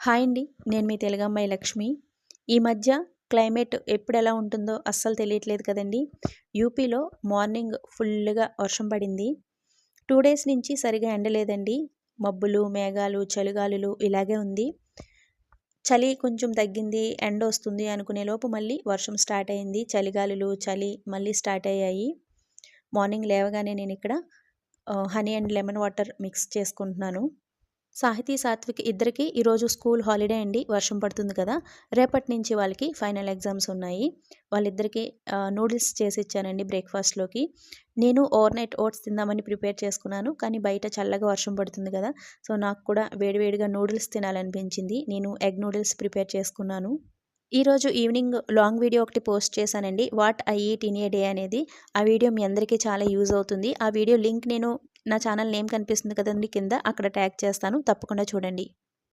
Hi అండి. నేను మీ తెలుగమ్మాయి లక్ష్మి. ఈ మధ్య క్లైమేట్ ఎప్పుడెలా ఉంటుందో అస్సలు తెలియట్లేదు కదండీ. యూపీలో మార్నింగ్ ఫుల్లుగా వర్షం పడింది. 2 డేస్ నుంచి సరిగ్గా ఎండ లేదండి. మబ్బులు, మేఘాలు, చలిగాలులు ఇలాగే ఉంది. చలి కొంచెం తగ్గింది, ఎండొస్తుంది అనుకునేలోపు మళ్ళీ వర్షం స్టార్ట్ అయింది. చలిగాలులు, చలి మళ్ళీ స్టార్ట్ అయ్యాయి. మార్నింగ్ లేవగానే నేనిక్కడ honey and lemon water mix చేసుకుంటున్నాను. సాహితీ, సాత్విక్ ఇద్దరికీ ఈరోజు స్కూల్ హాలిడే అండి. వర్షం పడుతుంది కదా! రేపటి నుంచి వాళ్ళకి ఫైనల్ ఎగ్జామ్స్ ఉన్నాయి. వాళ్ళిద్దరికీ నూడిల్స్ చేసిచ్చానండి బ్రేక్‌ఫాస్ట్‌లోకి. నేను ఓవర్‌నైట్ ఓట్స్ తిందామని ప్రిపేర్ చేసుకున్నాను. కానీ బయట చల్లగా వర్షం పడుతుంది కదా! సో, నాకు కూడా వేడివేడిగా నూడిల్స్ తినాలనిపించింది. నేను ఎగ్ నూడిల్స్ ప్రిపేర్ చేసుకున్నాను. ఈరోజు ఈవినింగ్ లాంగ్ వీడియో ఒకటి పోస్ట్ చేశానండి. What I eat in a day అనేది. ఆ వీడియో మీ అందరికీ చాలా యూజ్ అవుతుంది. ఆ వీడియో లింక్ నేను నా ఛానల్ నేమ్ కనిపిస్తుంది కదండీ కింద, అక్కడ ట్యాగ్ చేస్తాను. తప్పకుండా చూడండి.